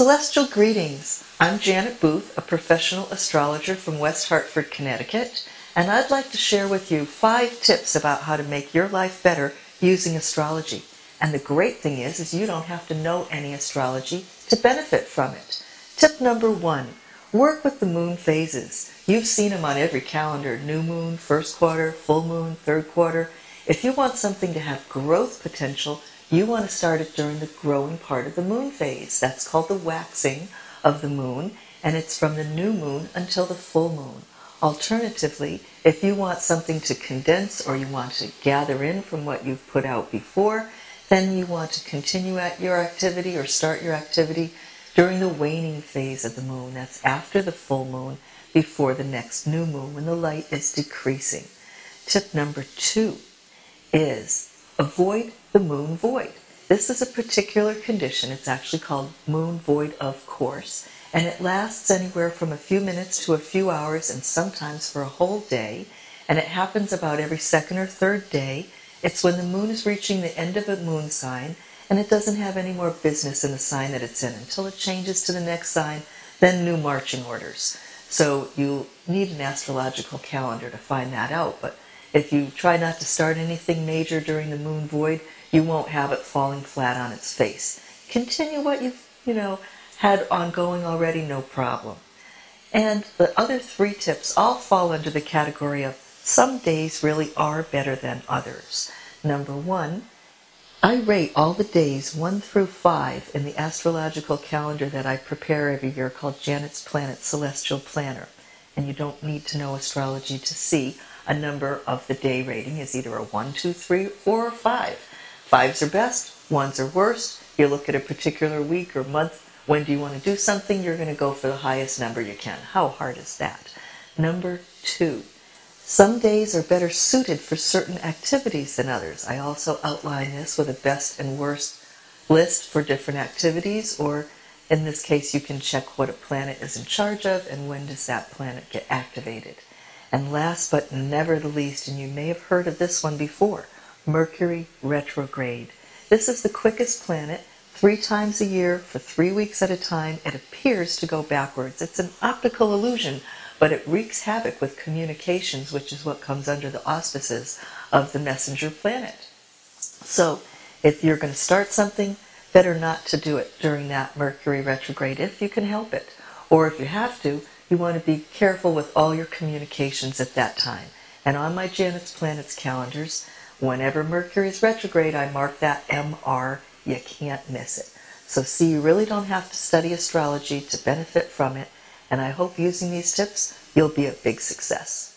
Celestial greetings. I'm Janet Booth, a professional astrologer from West Hartford, Connecticut, and I'd like to share with you 5 tips about how to make your life better using astrology. And the great thing is you don't have to know any astrology to benefit from it. Tip number 1, work with the moon phases. You've seen them on every calendar: new moon, first quarter, full moon, third quarter. If you want something to have growth potential, you want to start it during the growing part of the moon phase. That's called the waxing of the moon, and it's from the new moon until the full moon. Alternatively, if you want something to condense or you want to gather in from what you've put out before, then you want to continue at your activity or start your activity during the waning phase of the moon. That's after the full moon, before the next new moon, when the light is decreasing. Tip number 2 is avoid the moon void. This is a particular condition. It's actually called moon void, of course, and it lasts anywhere from a few minutes to a few hours and sometimes for a whole day, and it happens about every second or third day. It's when the moon is reaching the end of a moon sign and it doesn't have any more business in the sign that it's in until it changes to the next sign, then new marching orders. So you need an astrological calendar to find that out, but if you try not to start anything major during the moon void, you won't have it falling flat on its face. Continue what you've, had ongoing already, no problem. And the other 3 tips all fall under the category of some days really are better than others. Number 1, I rate all the days 1 through 5 in the astrological calendar that I prepare every year called Janet's Planet Celestial Planner. And you don't need to know astrology to see a number of the day rating is either a 1, 2, 3, 4, or 5. 5s are best, 1s are worst. You look at a particular week or month, when do you want to do something? You're going to go for the highest number you can. How hard is that? Number 2, some days are better suited for certain activities than others. I also outline this with a best and worst list for different activities, or in this case you can check what a planet is in charge of and when does that planet get activated. And last but never the least, and you may have heard of this one before, Mercury retrograde. This is the quickest planet. 3 times a year for 3 weeks at a time, it appears to go backwards. It's an optical illusion, but it wreaks havoc with communications, which is what comes under the auspices of the messenger planet. So if you're going to start something, better not to do it during that Mercury retrograde if you can help it. Or if you have to, you want to be careful with all your communications at that time. And on my Janet's Planets calendars, whenever Mercury is retrograde, I mark that MR. You can't miss it. So see, you really don't have to study astrology to benefit from it. And I hope using these tips, you'll be a big success.